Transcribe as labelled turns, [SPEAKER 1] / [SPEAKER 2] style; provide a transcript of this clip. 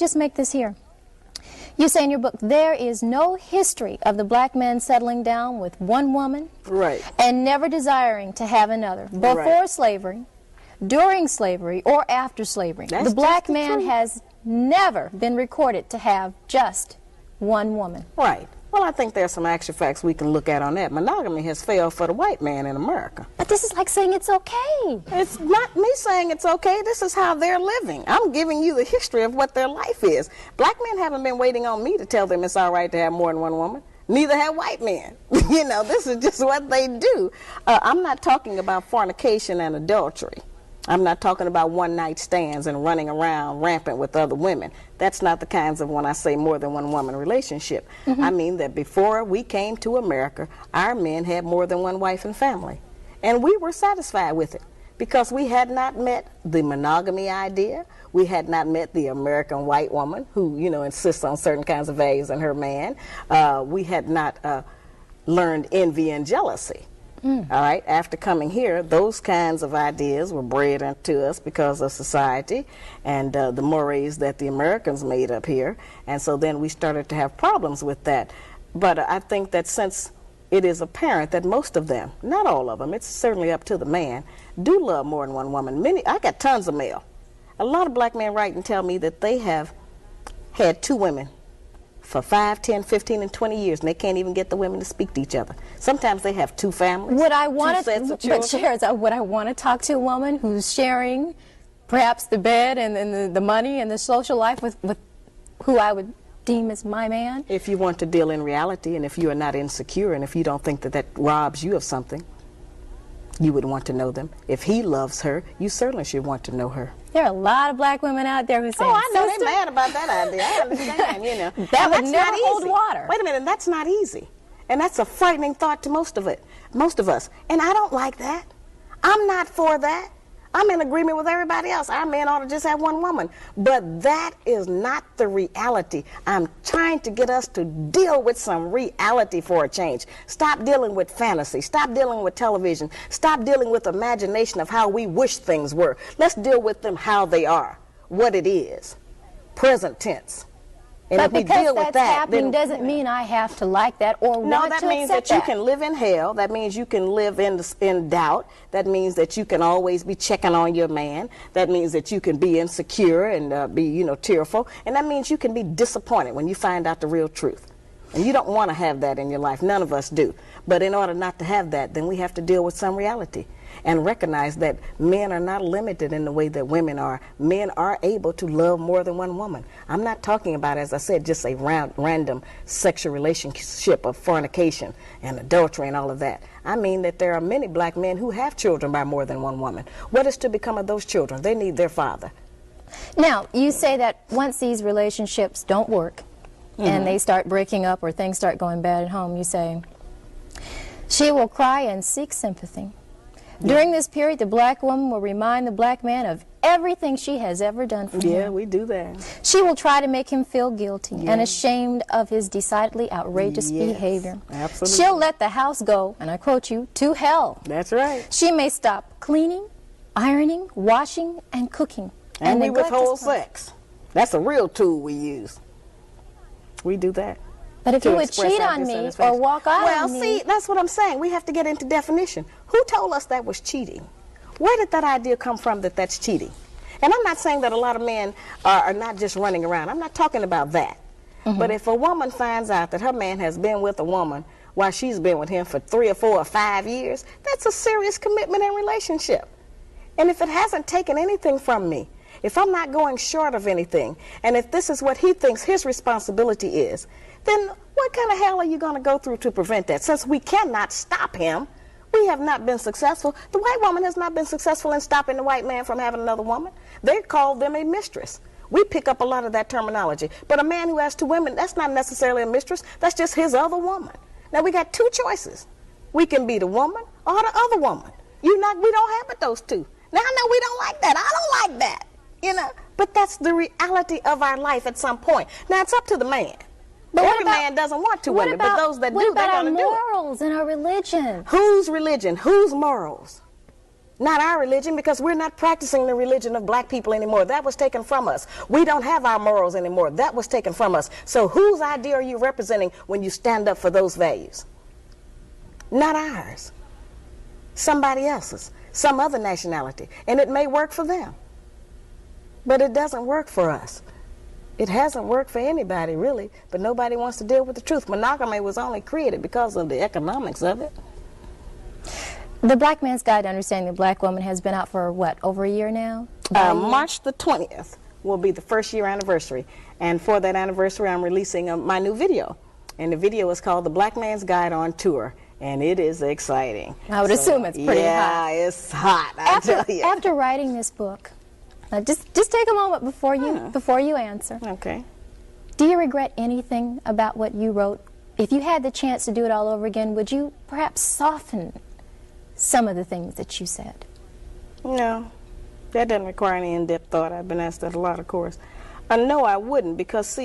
[SPEAKER 1] Just make this here. You say in your book, there is no history of the black man settling down with one woman and never desiring to have another. Before slavery, during slavery, or after slavery. The black man has never been recorded to have just one woman.
[SPEAKER 2] Right. Well, I think there's some actual facts we can look at on that. Monogamy has failed for the white man in America.
[SPEAKER 1] But this is like saying it's okay.
[SPEAKER 2] It's not me saying it's okay. This is how they're living. I'm giving you the history of what their life is. Black men haven't been waiting on me to tell them it's all right to have more than one woman. Neither have white men. You know, this is just what they do. I'm not talking about fornication and adultery. I'm not talking about one-night stands and running around rampant with other women. That's not the kinds of, when I say more than one woman relationship. I mean that before we came to America, our men had more than one wife and family. And we were satisfied with it because we had not met the monogamy idea. We had not met the American white woman who, you know, insists on certain kinds of values in her man. We had not learned envy and jealousy. All right, after coming here, those kinds of ideas were bred into us because of society and the mores that the Americans made up here. And so then we started to have problems with that. But I think that since it is apparent that most of them, not all of them, it's certainly up to the man, do love more than one woman. I got tons of mail. A lot of black men write and tell me that they have had two women for 5, 10, 15, and 20 years, and they can't even get the women to speak to each other. Sometimes they have two families,
[SPEAKER 1] would I want
[SPEAKER 2] two sets of children.
[SPEAKER 1] But would I want to talk to a woman who's sharing perhaps the bed and the money and the social life with who I would deem as my man?
[SPEAKER 2] If you want to deal in reality, and if you are not insecure, and if you don't think that that robs you of something, you would want to know them. If he loves her, you certainly should want to know her.
[SPEAKER 1] There are a lot of black women out there who say,
[SPEAKER 2] oh, I know they're mad about that idea. I understand, you know.
[SPEAKER 1] That would never hold water.
[SPEAKER 2] Wait a minute, that's not easy. And that's a frightening thought to most of us. And I don't like that. I'm not for that. I'm in agreement with everybody else. Our men ought to just have one woman. But that is not the reality. I'm trying to get us to deal with some reality for a change. Stop dealing with fantasy. Stop dealing with television. Stop dealing with imagination of how we wish things were. Let's deal with them how they are, what it is, present tense. And
[SPEAKER 1] but
[SPEAKER 2] if we
[SPEAKER 1] because
[SPEAKER 2] deal
[SPEAKER 1] that's
[SPEAKER 2] with that,
[SPEAKER 1] happening
[SPEAKER 2] then,
[SPEAKER 1] doesn't mean I have to like that or want to accept that.
[SPEAKER 2] No, that means that you can live in hell. That means you can live in doubt. That means that you can always be checking on your man. That means that you can be insecure and be, you know, tearful. And that means you can be disappointed when you find out the real truth. And you don't want to have that in your life. None of us do. But in order not to have that, then we have to deal with some reality and recognize that men are not limited in the way that women are. Men are able to love more than one woman. I'm not talking about, as I said, just a random sexual relationship of fornication and adultery and all of that. I mean that there are many black men who have children by more than one woman. What is to become of those children? They need their father.
[SPEAKER 1] Now, you say that once these relationships don't work and they start breaking up or things start going bad at home, you say, she will cry and seek sympathy. During this period, the black woman will remind the black man of everything she has ever done for him.
[SPEAKER 2] Yeah, we do that.
[SPEAKER 1] She will try to make him feel guilty and ashamed of his decidedly outrageous behavior.
[SPEAKER 2] Absolutely.
[SPEAKER 1] She'll let the house go, and I quote you, to hell.
[SPEAKER 2] That's right.
[SPEAKER 1] She may stop cleaning, ironing, washing, and cooking.
[SPEAKER 2] And we withhold sex. That's a real tool we use. We do that.
[SPEAKER 1] But if you would cheat on me or walk out on me...
[SPEAKER 2] Well, see, that's what I'm saying. We have to get into definition. Who told us that was cheating? Where did that idea come from that that's cheating? And I'm not saying that a lot of men are not just running around. I'm not talking about that. But if a woman finds out that her man has been with a woman while she's been with him for 3 or 4 or 5 years, that's a serious commitment and relationship. And if it hasn't taken anything from me, if I'm not going short of anything, and if this is what he thinks his responsibility is, then what kind of hell are you going to go through to prevent that? Since we cannot stop him, we have not been successful. The white woman has not been successful in stopping the white man from having another woman. They call them a mistress. We pick up a lot of that terminology. But a man who has 2 women, that's not necessarily a mistress. That's just his other woman. Now, we got 2 choices. We can be the woman or the other woman. We don't have but those 2. Now, I know we don't like that. I don't like that. You know, but that's the reality of our life at some point. Now, it's up to the man. But every man doesn't want 2 women, but those that do, they're going to do it.
[SPEAKER 1] What about our morals and our religion?
[SPEAKER 2] Whose religion? Whose morals? Not our religion, because we're not practicing the religion of black people anymore. That was taken from us. We don't have our morals anymore. That was taken from us. So whose idea are you representing when you stand up for those values? Not ours. Somebody else's. Some other nationality. And it may work for them. But it doesn't work for us. It hasn't worked for anybody, really. But nobody wants to deal with the truth. Monogamy was only created because of the economics of it.
[SPEAKER 1] The Black Man's Guide to Understanding the Black Woman has been out for, what, over a year now?
[SPEAKER 2] March the 20th will be the first year anniversary. And for that anniversary, I'm releasing my new video. And the video is called The Black Man's Guide on Tour. And it is exciting.
[SPEAKER 1] I would assume it's pretty hot.
[SPEAKER 2] Yeah, it's hot, I tell you.
[SPEAKER 1] After writing this book, just take a moment before you answer.
[SPEAKER 2] Okay.
[SPEAKER 1] Do you regret anything about what you wrote? If you had the chance to do it all over again, would you perhaps soften some of the things that you said?
[SPEAKER 2] No, that doesn't require any in-depth thought. I've been asked that a lot, of course. No, I wouldn't, because, see,